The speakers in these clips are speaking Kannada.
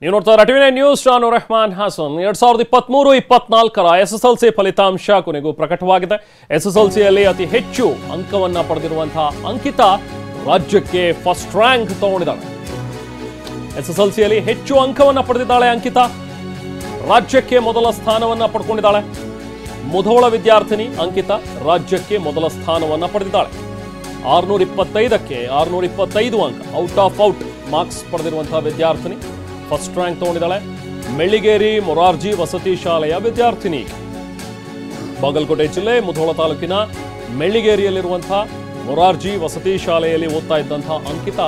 ನೀವು ನೋಡ್ತಾ ಟಿವಿ9 ನ್ಯೂಸ್. ನಾನು ರೆಹಮಾನ್ ಹಾಸನ್. 2023-24 SSLC ಫಲಿತಾಂಶ ಕೊನೆಗೂ ಪ್ರಕಟವಾಗಿದೆ. SSLCಯಲ್ಲಿ ಅತಿ ಹೆಚ್ಚು ಅಂಕವನ್ನ ಪಡೆದಿರುವಂತಹ ಅಂಕಿತಾ ರಾಜ್ಯಕ್ಕೆ ಫಸ್ಟ್ ರ್ಯಾಂಕ್ ತಗೊಂಡಿದ್ದಾಳೆ. SSLCಯಲ್ಲಿ ಹೆಚ್ಚು ಅಂಕವನ್ನ ಪಡೆದಿದ್ದಾಳೆ ಅಂಕಿತಾ, ರಾಜ್ಯಕ್ಕೆ ಮೊದಲ ಸ್ಥಾನವನ್ನ ಪಡ್ಕೊಂಡಿದ್ದಾಳೆ. ಮುಧೋಳ ವಿದ್ಯಾರ್ಥಿನಿ ಅಂಕಿತಾ ರಾಜ್ಯಕ್ಕೆ ಮೊದಲ ಸ್ಥಾನವನ್ನ ಪಡೆದಿದ್ದಾಳೆ. 625ಕ್ಕೆ 625 ಅಂಕ ಔಟ್ ಆಫ್ ಮಾರ್ಕ್ಸ್ ಪಡೆದಿರುವಂತಹ ವಿದ್ಯಾರ್ಥಿನಿ ಫಸ್ಟ್ ರ್ಯಾಂಕ್ ತಗೊಂಡಿದ್ದಾಳೆ. ಮೆಳ್ಳಿಗೇರಿ ಮೊರಾರ್ಜಿ ವಸತಿ ಶಾಲೆಯ ವಿದ್ಯಾರ್ಥಿನಿ. ಬಾಗಲಕೋಟೆ ಜಿಲ್ಲೆ ಮುಧೋಳ ತಾಲೂಕಿನ ಮೆಳ್ಳಿಗೇರಿಯಲ್ಲಿರುವಂತಹ ಮೊರಾರ್ಜಿ ವಸತಿ ಶಾಲೆಯಲ್ಲಿ ಓದ್ತಾ ಇದ್ದಂತಹ ಅಂಕಿತಾ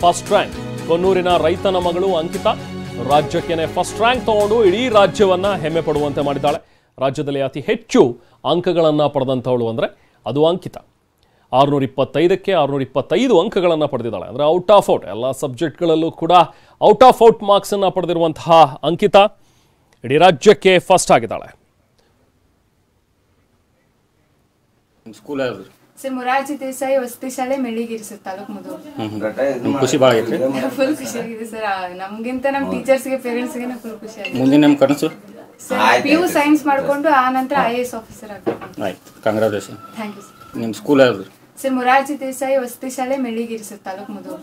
ಫಸ್ಟ್ ರ್ಯಾಂಕ್. ಕೊನ್ನೂರಿನ ರೈತನ ಮಗಳು ಅಂಕಿತಾ ರಾಜ್ಯಕ್ಕೆ ಫಸ್ಟ್ ರ್ಯಾಂಕ್ ತಗೊಂಡು ಇಡೀ ರಾಜ್ಯವನ್ನ ಹೆಮ್ಮೆ ಪಡುವಂತೆ ಮಾಡಿದ್ದಾಳೆ. ರಾಜ್ಯದಲ್ಲಿ ಅತಿ ಹೆಚ್ಚು ಅಂಕಗಳನ್ನು ಪಡೆದಂಥವಳು ಅಂದರೆ ಅದು ಅಂಕಿತಾ. 625ಕ್ಕೆ 625 ಅಂಕಗಳನ್ನು ಪಡೆದಿದ್ದಾಳೆ. ಅಂದರೆ ಔಟ್ ಆಫ್ ಎಲ್ಲ ಸಬ್ಜೆಕ್ಟ್ಗಳಲ್ಲೂ ಕೂಡ ಔಟ್ ಆಫ್ ಮಾರ್ಕ್ಸನ್ನು ಪಡೆದಿರುವಂತಹ ಅಂಕಿತಾ ಇಡೀ ರಾಜ್ಯಕ್ಕೆ ಫಸ್ಟ್ ಆಗಿದ್ದಾಳೆ. ಸರ್ ಮೊರಾರ್ಜಿ ದೇಸಾಯಿ ವಸತಿ ಶಾಲೆ ಮೆಳ್ಳಿಗೇರಿ ಸರ್, ತಾಲೂಕು ಮುಧೋಳ. ಖುಷಿ ಭಾಳ ಐತ್ರಿ. ಫುಲ್ ಖುಷಿ ಆಗಿದೆ ಸರ್. ನಮ್ಗಿಂತ ನಮ್ಮ ಟೀಚರ್ಸ್ಗೆ ಪೇರೆಂಟ್ಸ್ಗೆ ಫುಲ್ ಖುಷಿ ಆಗಿದೆ. ಮುಂದಿನ ನಮ್ಮ ಕನಸು ಸರ್ PU ಸೈನ್ಸ್ ಮಾಡ್ಕೊಂಡು ಆ ನಂತರ IAS ಆಫೀಸರ್ ಆಗಬೇಕು. ಆಯ್ತು, ಕಂಗ್ರಾಚುಲೇಷನ್. Thank you sir. ನಿಮ್ಮ ಸ್ಕೂಲ್ ಯಾವ್ದು? ಸರ್ ಮೊರಾರ್ಜಿ ದೇಸಾಯಿ ವಸತಿ ಶಾಲೆ ಮೆಳ್ಳಿಗೇರಿ ಸರ್, ತಾಲೂಕು ಮುಧೋಳ.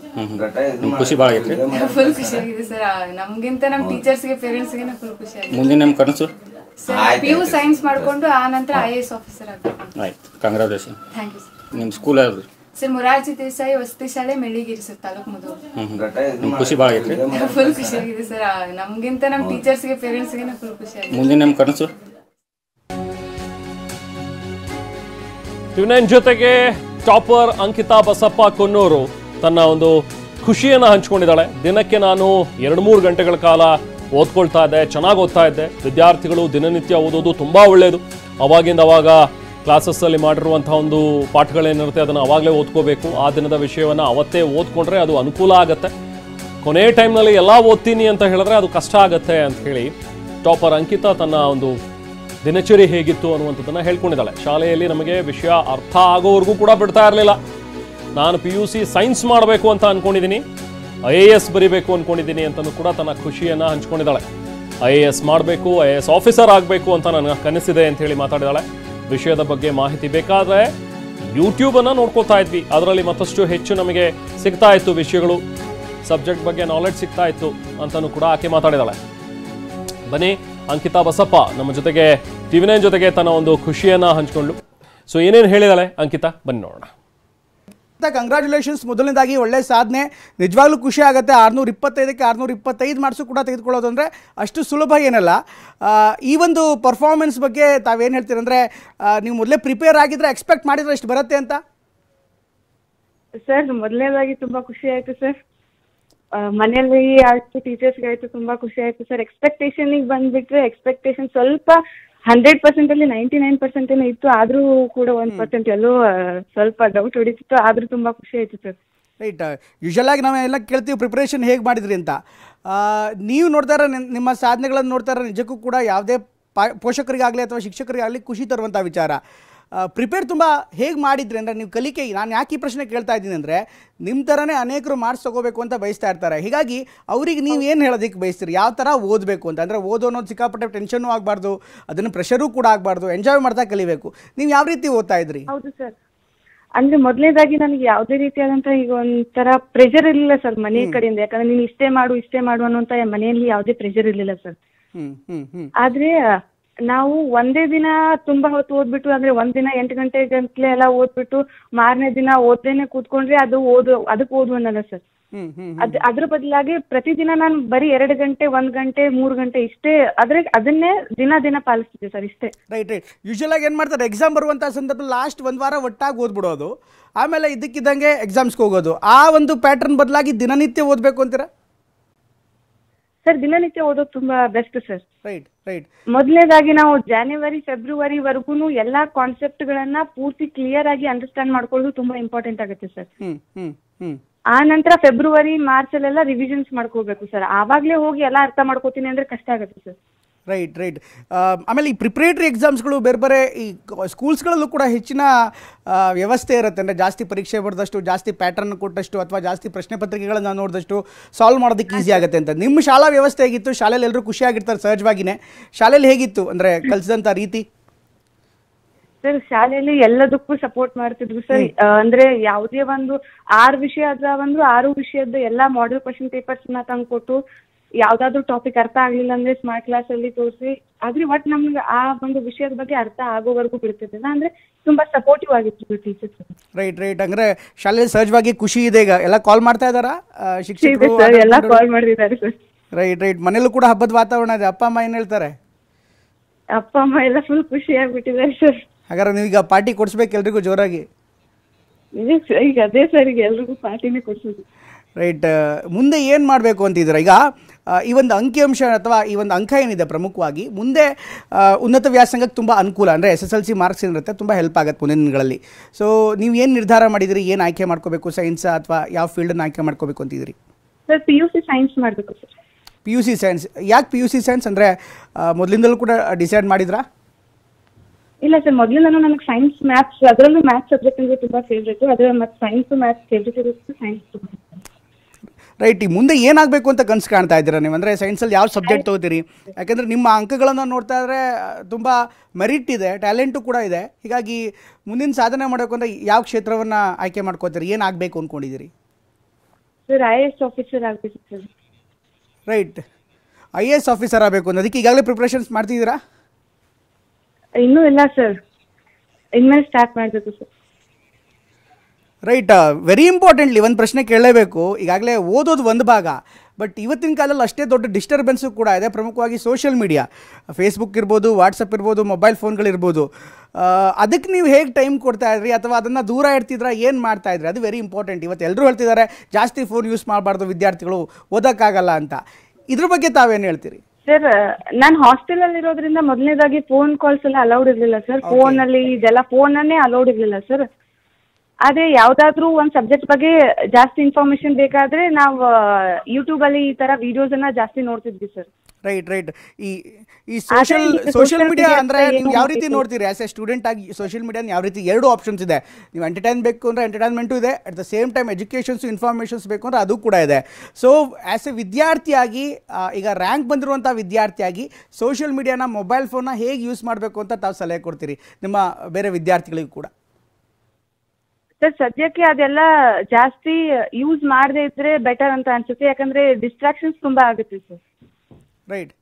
ಖುಷಿ ಭಾಳ ಐತ್ರಿ. ಫುಲ್ ಖುಷಿ ಆಗಿದೆ ಸರ್. ನಮ್ಗಿಂತ ನಮ್ಮ ಟೀಚರ್ಸ್ಗೆ ಪೇರೆಂಟ್ಸ್ಗೆ ಫುಲ್ ಖುಷಿ ಆಗಿದೆ. ಮುಂದಿನ ನಮ್ಮ ಕನಸು ಸರ್ PU ಸೈನ್ಸ್ ಮಾಡ್ಕೊಂಡು ಆ ನಂತರ IAS ಆಫೀಸರ್ ಆಗಬೇಕು. ಆಯ್ತು, ಕಂಗ್ರಾಚುಲೇಷನ್. Thank you sir. ನಿಮ್ಮ ಸ್ಕೂಲ್ ಯಾವ್ದು? ಸರ್ ಮೊರಾರ್ಜಿ ದೇಸಾಯಿ ವಸತಿ ಶಾಲೆ ಮೆಳ್ಳಿಗೇರಿ ಸರ್, ತಾಲೂಕು ಮುಧೋಳ. ಖುಷಿ ಭಾಳ ಐತ್ರಿ. ಫುಲ್ ಖುಷಿ ಆಗಿದೆ ಸರ್. ನಮ್ಗಿಂತ ನಮ್ಮ ಟೀಚರ್ಸ್ಗೆ ಪೇರೆಂಟ್ಸ್ಗೆ ಫುಲ್ ಖುಷಿ ಆಗಿದೆ. ಮುಂದಿನ ನಮ್ಮ ಕನಸು ಟಿವಿ9 ಜೊತೆಗೆ ಟಾಪರ್ ಅಂಕಿತಾ ಬಸಪ್ಪ ಕೊನ್ನೂರು ತನ್ನ ಒಂದು ಖುಷಿಯನ್ನು ಹಂಚಿಕೊಂಡಿದ್ದಾಳೆ. ದಿನಕ್ಕೆ ನಾನು 2-3 ಗಂಟೆಗಳ ಕಾಲ ಓದ್ಕೊಳ್ತಾ ಇದ್ದೆ, ಚೆನ್ನಾಗಿ ಓದ್ತಾ ಇದ್ದೆ. ವಿದ್ಯಾರ್ಥಿಗಳು ದಿನನಿತ್ಯ ಓದೋದು ತುಂಬ ಒಳ್ಳೆಯದು. ಅವಾಗಿಂದ ಅವಾಗ ಕ್ಲಾಸಸ್ಸಲ್ಲಿ ಮಾಡಿರುವಂಥ ಒಂದು ಪಾಠಗಳೇನಿರುತ್ತೆ ಅದನ್ನು ಅವಾಗಲೇ ಓದ್ಕೋಬೇಕು. ಆ ದಿನದ ವಿಷಯವನ್ನು ಅವತ್ತೇ ಓದ್ಕೊಂಡ್ರೆ ಅದು ಅನುಕೂಲ ಆಗುತ್ತೆ. ಕೊನೆ ಟೈಮ್ನಲ್ಲಿ ಎಲ್ಲ ಓದ್ತೀನಿ ಅಂತ ಹೇಳಿದ್ರೆ ಅದು ಕಷ್ಟ ಆಗುತ್ತೆ ಅಂತ ಹೇಳಿ ಟಾಪರ್ ಅಂಕಿತಾ ತನ್ನ ಒಂದು ದಿನಚರಿ ಹೇಗಿತ್ತು ಅನ್ನುವಂಥದ್ದನ್ನು ಹೇಳ್ಕೊಂಡಿದ್ದಾಳೆ. ಶಾಲೆಯಲ್ಲಿ ನಮಗೆ ವಿಷಯ ಅರ್ಥ ಆಗೋವರೆಗೂ ಕೂಡ ಬಿಡ್ತಾ ಇರಲಿಲ್ಲ. ನಾನು PUC ಸೈನ್ಸ್ ಮಾಡಬೇಕು ಅಂತ ಅಂದ್ಕೊಂಡಿದ್ದೀನಿ, IAS ಬರೀಬೇಕು ಅಂದ್ಕೊಂಡಿದ್ದೀನಿ ಅಂತಲೂ ಕೂಡ ತನ್ನ ಖುಷಿಯನ್ನು ಹಂಚ್ಕೊಂಡಿದ್ದಾಳೆ. IAS ಮಾಡಬೇಕು, IAS ಆಫೀಸರ್ ಆಗಬೇಕು ಅಂತ ನನಗೆ ಕನಸಿದೆ ಅಂತ ಹೇಳಿ ಮಾತಾಡಿದಾಳೆ. ವಿಷಯದ ಬಗ್ಗೆ ಮಾಹಿತಿ ಬೇಕಾದರೆ ಯೂಟ್ಯೂಬನ್ನು ನೋಡ್ಕೋತಾ ಇದ್ವಿ, ಅದರಲ್ಲಿ ಮತ್ತಷ್ಟು ಹೆಚ್ಚು ನಮಗೆ ಸಿಗ್ತಾ ಇತ್ತು ವಿಷಯಗಳು, ಸಬ್ಜೆಕ್ಟ್ ಬಗ್ಗೆ ನಾಲೆಡ್ಜ್ ಸಿಗ್ತಾ ಇತ್ತು ಅಂತಲೂ ಕೂಡ ಆಕೆ ಮಾತಾಡಿದಾಳೆ. ಬನ್ನಿ ಅಂಕಿತಾ ಬಸಪ್ಪ ನಮ್ಮ ಜೊತೆಗೆ ಟಿವಿ9 ಜೊತೆಗೆ ತನ್ನ ಒಂದು ಖುಷಿಯನ್ನು ಹಂಚ್ಕೊಂಡು ಸೊ ಏನೇನು ಹೇಳಿದಾಳೆ ಅಂಕಿತಾ, ಬನ್ನಿ ನೋಡೋಣ. ಕಂಗ್ರ್ಯಾಚುಲೇಷನ್ಸ್. ಮೊದಲನೇದಾಗಿ ಒಳ್ಳೆ ಸಾಧನೆ, ನಿಜವಾಗ್ಲೂ ಖುಷಿ ಆಗುತ್ತೆ. 625ಕ್ಕೆ 625 ಮಾರ್ಕ್ಸು ಕೂಡ ತೆಗೆದುಕೊಳ್ಳೋದು ಅಂದರೆ ಅಷ್ಟು ಸುಲಭ ಏನಲ್ಲ. ಈ ಒಂದು ಪರ್ಫಾರ್ಮೆನ್ಸ್ ಬಗ್ಗೆ ತಾವೇನು ಹೇಳ್ತೀರಂದರೆ, ನೀವು ಮೊದಲೇ ಪ್ರಿಪೇರ್ ಆಗಿದ್ರೆ ಎಕ್ಸ್ಪೆಕ್ಟ್ ಮಾಡಿದ್ರೆ ಎಷ್ಟು ಬರುತ್ತೆ ಅಂತ? ಸರ್ ಮೊದಲನೇದಾಗಿ ತುಂಬಾ ಖುಷಿ ಆಯ್ತು ಸರ್. ಮನೆಯಲ್ಲಿ ಆಯ್ತು, ಟೀಚರ್ಸ್ಗೆ ಆಯ್ತು, ತುಂಬಾ ಖುಷಿ ಆಯ್ತು ಸರ್. ಎಕ್ಸ್ಪೆಕ್ಟೇಷನ್ ಬಂದ್ಬಿಟ್ರೆ ಎಕ್ಸ್ಪೆಕ್ಟೇಷನ್ ಸ್ವಲ್ಪ 100% ಅಲ್ಲಿ 99% ಏನೋ ಇತ್ತು, ಆದ್ರೂ ಕೂಡ 1% ಎಲ್ಲೋ ಸ್ವಲ್ಪ ಡೌಟ್ ಹೊಡಿತಿತ್ತು, ಆದ್ರೂ ತುಂಬಾ ಖುಷಿ ಆಯ್ತು ಸರ್. ರೈಟ್. ಯೂಶಲ್ ಆಗಿ ನಾವೆಲ್ಲ ಕೇಳ್ತೀವಿ ಪ್ರಿಪ್ರೇಷನ್ ಹೇಗೆ ಮಾಡಿದ್ರಿ ಅಂತ. ನೀವು ನೋಡ್ತಾರ ನಿಮ್ಮ ಸಾಧನೆಗಳನ್ನು ನೋಡ್ತಾರ, ನಿಜಕ್ಕೂ ಕೂಡ ಯಾವುದೇ ಪೋಷಕರಿಗಾಗಲಿ ಅಥವಾ ಶಿಕ್ಷಕರಿಗಾಗಲಿ ಖುಷಿ ತರುವಂಥ ವಿಚಾರ. ಪ್ರಿಪೇರ್ ತುಂಬ ಹೇಗೆ ಮಾಡಿದ್ರಿ ಅಂದರೆ ನೀವು ಕಲಿಕೆ, ನಾನು ಯಾಕೆ ಈ ಪ್ರಶ್ನೆ ಕೇಳ್ತಾ ಇದ್ದೀನಿ ಅಂದರೆ ನಿಮ್ಮ ಥರನೇ ಅನೇಕರು ಮಾರ್ಕ್ಸ್ ತೊಗೋಬೇಕು ಅಂತ ಬಯಸ್ತಾ ಇರ್ತಾರೆ. ಹೀಗಾಗಿ ಅವ್ರಿಗೆ ನೀವು ಏನು ಹೇಳೋದಕ್ಕೆ ಬಯಸ್ತೀರಿ, ಯಾವ ಥರ ಓದಬೇಕು ಅಂತ? ಅಂದರೆ ಓದೋ ಅನ್ನೋದು ಸಿಕ್ಕಾಪಟ್ಟೆ ಟೆನ್ಷನ್ನು ಆಗಬಾರ್ದು, ಅದನ್ನು ಪ್ರೆಷರೂ ಕೂಡ ಆಗಬಾರ್ದು, ಎಂಜಾಯ್ ಮಾಡ್ತಾ ಕಲಿಬೇಕು. ನೀವು ಯಾವ ರೀತಿ ಓದ್ತಾ ಇದ್ರಿ? ಹೌದು ಸರ್. ಅಂದ್ರೆ ಮೊದಲನೇದಾಗಿ ನನಗೆ ಯಾವುದೇ ರೀತಿಯಾದಂತ ಈಗ ಒಂಥರ ಪ್ರೆಷರ್ ಇರಲಿಲ್ಲ ಸರ್ ಮನೆ ಕಡೆಯಿಂದ. ಯಾಕಂದ್ರೆ ನೀನು ಇಷ್ಟೇ ಮಾಡು ಅನ್ನೋಂತ ಮನೆಯಲ್ಲಿ ಯಾವುದೇ ಪ್ರೆಷರ್ ಇರಲಿಲ್ಲ ಸರ್. ಆದ್ರೆ ನಾವು ಒಂದೇ ದಿನ ತುಂಬಾ ಹೊತ್ತು ಓದ್ಬಿಟ್ಟು, ಅಂದ್ರೆ ಒಂದಿನ 8 ಗಂಟೆ ಗಂಟ್ಲೆ ಎಲ್ಲ ಓದ್ಬಿಟ್ಟು ಮಾರನೇ ದಿನ ಓದ್ದೇನೆ ಕೂತ್ಕೊಂಡ್ರೆ ಅದಕ್ಕೆ ಓದುವನ್ನಲ್ಲ ಸರ್. ಅದ್ರ ಬದಲಾಗಿ ಪ್ರತಿದಿನ ನಾನು ಬರೀ 2 ಗಂಟೆ 1 ಗಂಟೆ 3 ಗಂಟೆ ಇಷ್ಟೇ ಅದನ್ನೇ ದಿನ ಪಾಲಿಸ್ತಿದ್ದೆ ಸರ್, ಇಷ್ಟೇ. ರೈಟ್. ಯೂಶಲ್ ಆಗಿ ಏನ್ ಮಾಡ್ತಾರೆ, ಎಕ್ಸಾಮ್ ಬರುವಂತ ಸಂದರ್ಭದಲ್ಲಿ ಲಾಸ್ಟ್ 1 ವಾರ ಒಟ್ಟಾಗಿ ಓದ್ಬಿಡೋದು, ಆಮೇಲೆ ಇದ್ದಕ್ಕಿದ್ದಂಗೆ ಎಕ್ಸಾಮ್ಸ್ಗೆ ಹೋಗೋದು. ಆ ಒಂದು ಪ್ಯಾಟರ್ನ್ ಬದಲಾಗಿ ದಿನನಿತ್ಯ ಓದ್ಬೇಕು ಅಂತೀರಾ? ಸರ್ ದಿನನಿತ್ಯ ಓದೋದು ತುಂಬಾ ಬೆಸ್ಟ್ ಸರ್. ರೈಟ್. ಮೊದಲನೇದಾಗಿ ನಾವು ಜನವರಿ ಫೆಬ್ರವರಿ ವರ್ಗೂನು ಎಲ್ಲಾ ಕಾನ್ಸೆಪ್ಟ್ ಗಳನ್ನ ಪೂರ್ತಿ ಕ್ಲಿಯರ್ ಆಗಿ ಅಂಡರ್ಸ್ಟ್ಯಾಂಡ್ ಮಾಡ್ಕೊಳ್ಳೋದು ತುಂಬಾ ಇಂಪಾರ್ಟೆಂಟ್ ಆಗುತ್ತೆ ಸರ್. ಆ ನಂತರ ಫೆಬ್ರವರಿ ಮಾರ್ಚ್ ಅಲ್ಲೆಲ್ಲ ರಿವಿಷನ್ಸ್ ಮಾಡ್ಕೋಬೇಕು ಸರ್. ಆವಾಗ್ಲೇ ಹೋಗಿ ಎಲ್ಲ ಅರ್ಥ ಮಾಡ್ಕೋತೀನಿ ಅಂದ್ರೆ ಕಷ್ಟ ಆಗುತ್ತೆ ಸರ್. ರೈಟ್ ರೈಟ್ ಆಮೇಲೆ ಈ ಪ್ರಿಪ್ರೇಟರಿ ಎಕ್ಸಾಮ್ಸ್ಗಳು ಬೇರೆ ಬೇರೆ ಈ ಸ್ಕೂಲ್ಸ್ಗಳಲ್ಲೂ ಕೂಡ ಹೆಚ್ಚಿನ ವ್ಯವಸ್ಥೆ ಇರುತ್ತೆ. ಅಂದರೆ ಜಾಸ್ತಿ ಪರೀಕ್ಷೆ ಬರೆದಷ್ಟು, ಜಾಸ್ತಿ ಪ್ಯಾಟರ್ನ್ ಕೊಟ್ಟಷ್ಟು, ಅಥವಾ ಜಾಸ್ತಿ ಪ್ರಶ್ನೆ ಪತ್ರಿಕೆಗಳನ್ನು ನೋಡಿದಷ್ಟು ಸಾಲ್ವ್ ಮಾಡೋದಕ್ಕೆ ಈಸಿ ಆಗುತ್ತೆ ಅಂತ. ನಿಮ್ಮ ಶಾಲಾ ವ್ಯವಸ್ಥೆ ಹೇಗಿತ್ತು? ಶಾಲೆಯಲ್ಲಿ ಎಲ್ಲರೂ ಖುಷಿಯಾಗಿರ್ತಾರೆ ಸಹಜವಾಗಿಯೇ. ಶಾಲೆಯಲ್ಲಿ ಹೇಗಿತ್ತು ಅಂದರೆ ಕಲಿಸಿದಂಥ ರೀತಿ? ಸರ್ ಶಾಲೆಯಲ್ಲಿ ಎಲ್ಲದಕ್ಕೂ ಸಪೋರ್ಟ್ ಮಾಡ್ತಿದ್ರು ಸರ್. ಅಂದ್ರೆ ಯಾವುದೇ ಒಂದು 6 ವಿಷಯದ 6 ವಿಷಯದ ಎಲ್ಲಾ ಮಾಡೆಲ್ ಕ್ವಶನ್ ಪೇಪರ್ಸ್ ನ ತಂದ್ಕೊಟ್ಟು, ಯಾವ್ದಾದ್ರು ಟಾಪಿಕ್ ಅರ್ಥ ಆಗ್ಲಿಲ್ಲ ಅಂದ್ರೆ ಸ್ಮಾರ್ಟ್ ಕ್ಲಾಸ್ ಅಲ್ಲಿ ತೋರಿಸಿ, ಆದ್ರೆ ಒಟ್ ನಮ್ಗೆ ಆ ಒಂದು ವಿಷಯದ ಬಗ್ಗೆ ಅರ್ಥ ಆಗೋವರೆಗೂ ಬಿಡ್ತಿದ್ದಿಲ್ಲ. ಅಂದ್ರೆ ತುಂಬಾ ಸಪೋರ್ಟಿವ್ ಆಗಿತ್ತು ಟೀಚರ್ಸ್. ರೈಟ್ ರೈಟ್ ಅಂದ್ರೆ ಶಾಲೆಯಲ್ಲಿ ಸಹಜವಾಗಿ ಖುಷಿ ಇದೆ. ಈಗ ಎಲ್ಲ ಕಾಲ್ ಮಾಡ್ತಾ ಇದ್ದಾರಾ ಶಿಕ್ಷಕರು? ಎಲ್ಲ ಕಾಲ್ ಮಾಡಿದ್ದಾರೆ ಸರ್. ರೈಟ್ ರೈಟ್ ಮನೇಲೂ ಕೂಡ ಹಬ್ಬದ ವಾತಾವರಣ ಇದೆ. ಅಪ್ಪ ಅಮ್ಮ ಏನ್ ಹೇಳ್ತಾರೆ? ಅಪ್ಪ ಅಮ್ಮ ಎಲ್ಲ ಫುಲ್ ಖುಷಿ ಆಗ್ಬಿಟ್ಟಿದ್ದಾರೆ ಸರ್. ಹಾಗಾದ್ರೆ ನೀವೀಗ ಪಾರ್ಟಿ ಕೊಡಿಸ್ಬೇಕು ಎಲ್ರಿಗೂ ಜೋರಾಗಿ. ಈಗ ಅದೇ ಸರ್, ಈಗ ಎಲ್ರಿಗೂ ಪಾರ್ಟಿನೇ ಕೊಡ್ಸೋದು. ರೈಟ್. ಮುಂದೆ ಏನು ಮಾಡಬೇಕು ಅಂತಿದ್ದೀರಾ? ಈಗ ಈ ಒಂದು ಅಂಕಿಅಂಶ ಅಥವಾ ಈ ಒಂದು ಅಂಕ ಏನಿದೆ ಪ್ರಮುಖವಾಗಿ ಮುಂದೆ ಉನ್ನತ ವ್ಯಾಸಂಗಕ್ಕೆ ತುಂಬ ಅನುಕೂಲ. ಅಂದರೆ SSLC ಮಾರ್ಕ್ಸ್ ಏನಿರುತ್ತೆ ತುಂಬ ಹೆಲ್ಪ್ ಆಗುತ್ತೆ ಮುಂದಿನ ದಿನಗಳಲ್ಲಿ. ಸೊ ನೀವು ಏನು ನಿರ್ಧಾರ ಮಾಡಿದಿರಿ? ಏನು ಆಯ್ಕೆ ಮಾಡ್ಕೋಬೇಕು? ಸೈನ್ಸ್ ಅಥವಾ ಯಾವ ಫೀಲ್ಡನ್ನು ಆಯ್ಕೆ ಮಾಡ್ಕೋಬೇಕು ಅಂತಿದ್ದೀರಿ? ಸರ್ PUC ಸೈನ್ಸ್ ಮಾಡಬೇಕು ಸರ್. PUC science. ಯಾಕೆ PUC ಸೈನ್ಸ್ ಅಂದರೆ ಮೊದಲಿಂದಲೂ ಕೂಡ ಡಿಸೈಡ್ ಮಾಡಿದ್ರಾ? ಇಲ್ಲ ಸರ್, ಮೊದಲಿಂದನೂ ನನಗೆ ಸೈನ್ಸ್ ಮ್ಯಾಥ್ಸ್, ಅದರಲ್ಲೂ ಮ್ಯಾಥ್ಸ್ ಸಬ್ಜೆಕ್ಟ್ ಅಂದರೆ ತುಂಬ ಫೇವ್ರೇಟು. ಅದರ ಮತ್ತು ಸೈನ್ಸು ಮ್ಯಾಥ್ಸ್ ಫೇವ್ರೇಟ್ ಇರುತ್ತೆ, ಸೈನ್ಸ್ ತುಂಬ. ರೈಟ್. ಈ ಮುಂದೆ ಏನಾಗಬೇಕು ಅಂತ ಕನಸು ಕಾಣ್ತಾ ಇದ್ದೀರಾ ನೀವು? ಅಂದರೆ ಸೈನ್ಸಲ್ಲಿ ಯಾವ ಸಬ್ಜೆಕ್ಟ್ ತೊಗೋತೀರಿ? ಯಾಕೆಂದರೆ ನಿಮ್ಮ ಅಂಕಗಳನ್ನು ನೋಡ್ತಾ ಇದ್ದರೆ ತುಂಬ ಮೆರಿಟ್ ಇದೆ, ಟ್ಯಾಲೆಂಟು ಕೂಡ ಇದೆ. ಹೀಗಾಗಿ ಮುಂದಿನ ಸಾಧನೆ ಮಾಡಬೇಕು ಅಂದರೆ ಯಾವ ಕ್ಷೇತ್ರವನ್ನು ಆಯ್ಕೆ ಮಾಡ್ಕೋತೀರಿ? ಏನಾಗಬೇಕು ಅಂದ್ಕೊಂಡಿದ್ದೀರಿ? ಸರ್ IAS ಆಫೀಸರ್ ಆಗಬೇಕು ಸರ್. ರೈಟ್. IAS ಆಫೀಸರ್ ಆಗಬೇಕು ಅಂದ್ರೆ ಅದಕ್ಕೆ ಈಗಾಗಲೇ ಪ್ರಿಪ್ರೇಷನ್ಸ್ ಮಾಡ್ತಿದ್ದೀರಾ? ಇನ್ನೂ ಇಲ್ಲ ಸರ್, ಇನ್ಮೇಲೆ ಸ್ಟಾರ್ಟ್ ಮಾಡಬೇಕು ಸರ್. ರೈಟ್. ವೆರಿ ಇಂಪಾರ್ಟೆಂಟ್ಲಿ ಒಂದು ಪ್ರಶ್ನೆ ಕೇಳಲೇಬೇಕು. ಈಗಾಗಲೇ ಓದೋದು ಒಂದು ಭಾಗ, ಬಟ್ ಇವತ್ತಿನ ಕಾಲದಲ್ಲಿ ಅಷ್ಟೇ ದೊಡ್ಡ ಡಿಸ್ಟರ್ಬೆನ್ಸು ಕೂಡ ಇದೆ. ಪ್ರಮುಖವಾಗಿ ಸೋಷಿಯಲ್ ಮೀಡಿಯಾ, ಫೇಸ್ಬುಕ್ ಇರ್ಬೋದು, ವಾಟ್ಸಪ್ ಇರ್ಬೋದು, ಮೊಬೈಲ್ ಫೋನ್ಗಳಿರ್ಬೋದು. ಅದಕ್ಕೆ ನೀವು ಹೇಗೆ ಟೈಮ್ ಕೊಡ್ತಾ ಇದ್ರಿ ಅಥವಾ ಅದನ್ನು ದೂರ ಇಡ್ತಿದ್ರಾ? ಏನು ಮಾಡ್ತಾ ಇದ್ರಿ? ಅದು ವೆರಿ ಇಂಪಾರ್ಟೆಂಟ್. ಇವತ್ತು ಎಲ್ಲರೂ ಹೇಳ್ತಿದ್ದಾರೆ ಜಾಸ್ತಿ ಫೋನ್ ಯೂಸ್ ಮಾಡಬಾರ್ದು, ವಿದ್ಯಾರ್ಥಿಗಳು ಓದೋಕ್ಕಾಗಲ್ಲ ಅಂತ. ಇದ್ರ ಬಗ್ಗೆ ತಾವೇನು ಹೇಳ್ತೀರಿ? ಸರ್ ನಾನು ಹಾಸ್ಟೆಲ್ ಅಲ್ಲಿ ಇರೋದ್ರಿಂದ ಮೊದಲನೇದಾಗಿ ಫೋನ್ ಕಾಲ್ಸ್ ಎಲ್ಲ ಅಲೌಡ್ ಇರ್ಲಿಲ್ಲ ಸರ್. ಫೋನ್ ಅಲ್ಲಿ ಇದೆಲ್ಲ ಫೋನನ್ನೇ ಅಲೌಡ್ ಇರ್ಲಿಲ್ಲ ಸರ್. ಅದೇ ಯಾವ್ದಾದ್ರು ಒಂದು ಸಬ್ಜೆಕ್ಟ್ ಬಗ್ಗೆ ಜಾಸ್ತಿ ಇನ್ಫಾರ್ಮೇಶನ್ ಬೇಕಾದ್ರೆ ನಾವು ಯೂಟ್ಯೂಬ್ ಅಲ್ಲಿ ಈ ತರ ವಿಡಿಯೋಸ್ ಅನ್ನ ಜಾಸ್ತಿ ನೋಡ್ತಿದ್ವಿ ಸರ್. Right right. ಈ ಸೋಷಿಯಲ್ ಮೀಡಿಯಾ ಅಂದರೆ ನೀವು ಯಾವ ರೀತಿ ನೋಡ್ತೀರಿ ಆಸ್ ಎ ಸ್ಟೂಡೆಂಟ್ ಆಗಿ? ಸೋಷಿಯಲ್ ಮೀಡಿಯಾನ ಯಾವ ರೀತಿ? 2 ಆಪ್ಷನ್ಸ್ ಇದೆ. ನೀವು ಎಂಟರ್ಟೈನ್ ಬೇಕು ಅಂದರೆ ಎಂಟರ್ಟೈನ್ಮೆಂಟು ಇದೆ, at the same time educations informations ಬೇಕು ಅಂದರೆ ಅದು ಕೂಡ ಇದೆ. ಸೊ ಆ್ಯಸ್ ಎ ವಿದ್ಯಾರ್ಥಿಯಾಗಿ, ಈಗ ರ್ಯಾಂಕ್ ಬಂದಿರುವಂಥ ವಿದ್ಯಾರ್ಥಿಯಾಗಿ ಸೋಷಿಯಲ್ ಮೀಡಿಯಾನ, ಮೊಬೈಲ್ ಫೋನ್ನ ಹೇಗೆ ಯೂಸ್ ಮಾಡಬೇಕು ಅಂತ ತಾವು ಸಲಹೆ ಕೊಡ್ತೀರಿ ನಿಮ್ಮ ಬೇರೆ ವಿದ್ಯಾರ್ಥಿಗಳಿಗೂ ಕೂಡ? ಸರ್ ಸದ್ಯಕ್ಕೆ ಅದೆಲ್ಲ ಜಾಸ್ತಿ ಯೂಸ್ ಮಾಡದೇ ಇದ್ರೆ ಬೆಟರ್ ಅಂತ ಅನ್ಸುತ್ತೆ. ಯಾಕಂದ್ರೆ ಡಿಸ್ಟ್ರಾಕ್ಷನ್ಸ್ ತುಂಬಾ ಆಗುತ್ತೆ ಸರ್. ರೈಟ್.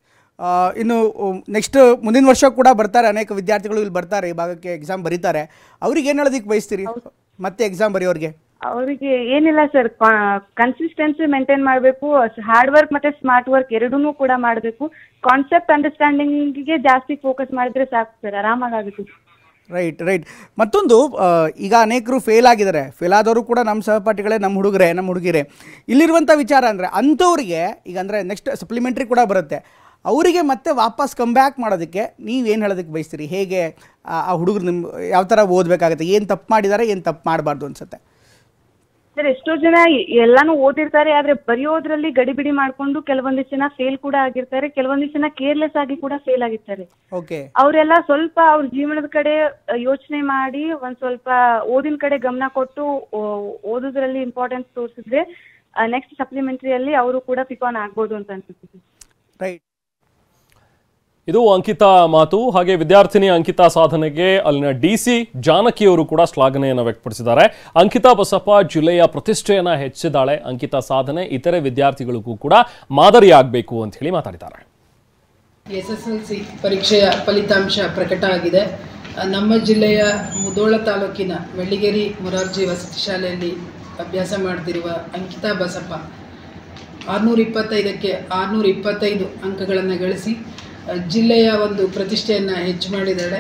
ಇನ್ನು ನೆಕ್ಸ್ಟ್ ಮುಂದಿನ ವರ್ಷ ಕೂಡ ಬರ್ತಾರೆ ಅನೇಕ ವಿದ್ಯಾರ್ಥಿಗಳು ಇಲ್ಲಿ ಬರ್ತಾರೆ, ಈ ಭಾಗಕ್ಕೆ ಎಕ್ಸಾಮ್ ಬರೀತಾರೆ. ಅವ್ರಿಗೆ ಏನು ಹೇಳೋದಕ್ಕೆ ಬಯಸ್ತೀರಿ ಮತ್ತೆ ಎಕ್ಸಾಮ್ ಬರೆಯೋರಿಗೆ? ಅವರಿಗೆ ಏನಿಲ್ಲ ಸರ್, ಕನ್ಸಿಸ್ಟೆನ್ಸಿ ಮೇಂಟೈನ್ ಮಾಡಬೇಕು. ಹಾರ್ಡ್ ವರ್ಕ್ ಮತ್ತೆ ಸ್ಮಾರ್ಟ್ ವರ್ಕ್ ಎರಡನ್ನೂ ಕೂಡ ಮಾಡಬೇಕು. ಕಾನ್ಸೆಪ್ಟ್ ಅಂಡರ್ಸ್ಟ್ಯಾಂಡಿಂಗಿಗೆ ಜಾಸ್ತಿ ಫೋಕಸ್ ಮಾಡಿದ್ರೆ ಸಾಕು ಸರ್, ಆರಾಮಾಗುತ್ತೆ. Right right. ಮತ್ತೊಂದು, ಈಗ ಅನೇಕರು ಫೇಲ್ ಆಗಿದ್ದಾರೆ. ಫೇಲ್ ಆದವರು ಕೂಡ ನಮ್ಮ ಸಹಪಾಠಿಗಳೇ, ನಮ್ಮ ಹುಡುಗರೇ, ನಮ್ಮ ಹುಡುಗಿರೇ. ಇಲ್ಲಿರುವಂಥ ವಿಚಾರ ಅಂದರೆ ಅಂಥವ್ರಿಗೆ ಈಗ ಅಂದರೆ ನೆಕ್ಸ್ಟ್ ಸಪ್ಲಿಮೆಂಟ್ರಿ ಕೂಡ ಬರುತ್ತೆ, ಅವರಿಗೆ ಮತ್ತೆ ವಾಪಸ್ ಕಮ್ ಬ್ಯಾಕ್ ಮಾಡೋದಕ್ಕೆ ನೀವೇನು ಹೇಳೋದಕ್ಕೆ ಬಯಸ್ತೀರಿ? ಹೇಗೆ ಆ ಹುಡುಗರು ನಿಮ್ಮ ಯಾವ ಥರ ಓದಬೇಕಾಗುತ್ತೆ? ಏನು ತಪ್ಪು ಮಾಡಿದ್ದಾರೆ, ಏನು ತಪ್ಪು ಮಾಡಬಾರ್ದು ಅನ್ಸುತ್ತೆ? ಸರ್ ಎಷ್ಟೋ ಜನ ಎಲ್ಲಾನು ಓದಿರ್ತಾರೆ, ಆದ್ರೆ ಬರೆಯೋದ್ರಲ್ಲಿ ಗಡಿಬಿಡಿ ಮಾಡ್ಕೊಂಡು ಕೆಲವೊಂದಿಷ್ಟು ಜನ ಫೇಲ್ ಕೂಡ ಆಗಿರ್ತಾರೆ, ಕೆಲವೊಂದಿಷ್ಟು ಜನ ಕೇರ್ಲೆಸ್ ಆಗಿ ಕೂಡ ಫೇಲ್ ಆಗಿರ್ತಾರೆ. ಓಕೆ. ಅವರೆಲ್ಲ ಸ್ವಲ್ಪ ಅವ್ರ ಜೀವನದ ಕಡೆ ಯೋಚನೆ ಮಾಡಿ ಒಂದ್ ಸ್ವಲ್ಪ ಓದಿನ ಕಡೆ ಗಮನ ಕೊಟ್ಟು ಓದೋದ್ರಲ್ಲಿ ಇಂಪಾರ್ಟೆನ್ಸ್ ತೋರಿಸಿದ್ರೆ ನೆಕ್ಸ್ಟ್ ಸಪ್ಲಿಮೆಂಟರಿಯಲ್ಲಿ ಅವರು ಕೂಡ ಪಿಕ್ ಆನ್ ಆಗ್ಬೋದು ಅಂತ ಅನ್ಸುತ್ತೆ. ರೈಟ್. ಇದು ಅಂಕಿತಾ ಮಾತು. ಹಾಗೆ ವಿದ್ಯಾರ್ಥಿನಿ ಅಂಕಿತಾ ಸಾಧನೆಗೆ ಅಲ್ಲಿನ DC ಜಾನಕಿಯವರು ಕೂಡ ಶ್ಲಾಘನೆಯನ್ನು ವ್ಯಕ್ತಪಡಿಸಿದ್ದಾರೆ. ಅಂಕಿತಾ ಬಸಪ್ಪ ಜಿಲ್ಲೆಯ ಪ್ರತಿಷ್ಠೆಯನ್ನು ಹೆಚ್ಚಿದ್ದಾಳೆ. ಅಂಕಿತಾ ಸಾಧನೆ ಇತರೆ ವಿದ್ಯಾರ್ಥಿಗಳಿಗೂ ಕೂಡ ಮಾದರಿಯಾಗಬೇಕು ಅಂತ ಹೇಳಿ ಮಾತಾಡಿದ್ದಾರೆ. SSLC ಪರೀಕ್ಷೆಯ ಫಲಿತಾಂಶ ಪ್ರಕಟ ಆಗಿದೆ. ನಮ್ಮ ಜಿಲ್ಲೆಯ ಮುಧೋಳ ತಾಲೂಕಿನ ವೆಳ್ಳಿಗೆರೆ ಮೊರಾರ್ಜಿ ವಸತಿ ಶಾಲೆಯಲ್ಲಿ ಅಭ್ಯಾಸ ಮಾಡ್ತಿರುವ ಅಂಕಿತಾ ಬಸಪ್ಪ 625ಕ್ಕೆ 625 ಅಂಕಗಳನ್ನು ಗಳಿಸಿ ಜಿಲ್ಲೆಯ ಒಂದು ಪ್ರತಿಷ್ಠೆಯನ್ನು ಹೆಚ್ಚು ಮಾಡಿದ್ದಾಳೆ.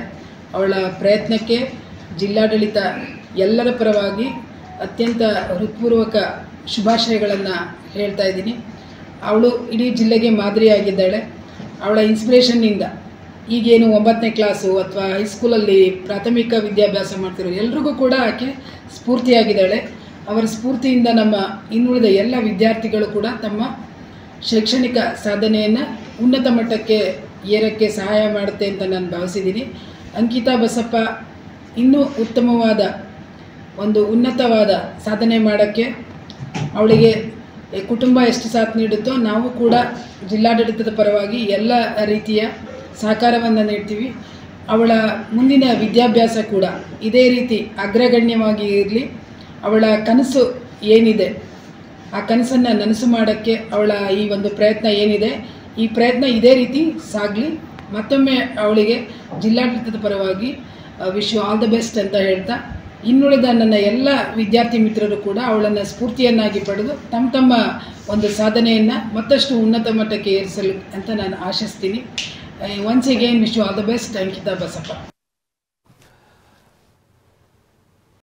ಅವಳ ಪ್ರಯತ್ನಕ್ಕೆ ಜಿಲ್ಲಾಡಳಿತ ಎಲ್ಲರ ಪರವಾಗಿ ಅತ್ಯಂತ ಹೃತ್ಪೂರ್ವಕ ಶುಭಾಶಯಗಳನ್ನು ಹೇಳ್ತಾ ಇದ್ದೀನಿ. ಅವಳು ಇಡೀ ಜಿಲ್ಲೆಗೆ ಮಾದರಿಯಾಗಿದ್ದಾಳೆ. ಅವಳ ಇನ್ಸ್ಪಿರೇಷನ್ನಿಂದ ಈಗೇನು 9ನೇ ಕ್ಲಾಸು ಅಥವಾ ಹೈಸ್ಕೂಲಲ್ಲಿ ಪ್ರಾಥಮಿಕ ವಿದ್ಯಾಭ್ಯಾಸ ಮಾಡ್ತಿರೋ ಎಲ್ರಿಗೂ ಕೂಡ ಆಕೆ ಸ್ಫೂರ್ತಿಯಾಗಿದ್ದಾಳೆ. ಅವರ ಸ್ಫೂರ್ತಿಯಿಂದ ನಮ್ಮ ಇನ್ನುಳಿದ ಎಲ್ಲ ವಿದ್ಯಾರ್ಥಿಗಳು ಕೂಡ ತಮ್ಮ ಶೈಕ್ಷಣಿಕ ಸಾಧನೆಯನ್ನು ಉನ್ನತ ಮಟ್ಟಕ್ಕೆ ಏರಕ್ಕೆ ಸಹಾಯ ಮಾಡುತ್ತೆ ಅಂತ ನಾನು ಭಾವಿಸಿದ್ದೀನಿ. ಅಂಕಿತಾ ಬಸಪ್ಪ ಇನ್ನೂ ಉತ್ತಮವಾದ ಒಂದು ಉನ್ನತವಾದ ಸಾಧನೆ ಮಾಡೋಕ್ಕೆ ಅವಳಿಗೆ ಕುಟುಂಬ ಎಷ್ಟು ಸಾಥ್ ನೀಡುತ್ತೋ ನಾವು ಕೂಡ ಜಿಲ್ಲಾಡಳಿತದ ಪರವಾಗಿ ಎಲ್ಲ ರೀತಿಯ ಸಹಕಾರವನ್ನು ನೀಡ್ತೀವಿ. ಅವಳ ಮುಂದಿನ ವಿದ್ಯಾಭ್ಯಾಸ ಕೂಡ ಇದೇ ರೀತಿ ಅಗ್ರಗಣ್ಯವಾಗಿ ಇರಲಿ. ಅವಳ ಕನಸು ಏನಿದೆ ಆ ಕನಸನ್ನು ನನಸು ಮಾಡೋಕ್ಕೆ ಅವಳ ಈ ಒಂದು ಪ್ರಯತ್ನ ಏನಿದೆ, ಈ ಪ್ರಯತ್ನ ಇದೇ ರೀತಿ ಸಾಗಲಿ. ಮತ್ತೊಮ್ಮೆ ಅವಳಿಗೆ ಜಿಲ್ಲಾಡಳಿತದ ಪರವಾಗಿ wish you all the best ಅಂತ ಹೇಳ್ತಾ, ಇನ್ನುಳಿದ ನನ್ನ ಎಲ್ಲ ವಿದ್ಯಾರ್ಥಿ ಮಿತ್ರರು ಕೂಡ ಅವಳನ್ನು ಸ್ಫೂರ್ತಿಯನ್ನಾಗಿ ಪಡೆದು ತಮ್ಮ ಒಂದು ಸಾಧನೆಯನ್ನು ಮತ್ತಷ್ಟು ಉನ್ನತ ಮಟ್ಟಕ್ಕೆ ಏರಿಸಲು ಅಂತ ನಾನು ಆಶಿಸ್ತೀನಿ. Once again wish you all the best Ankita Basappa.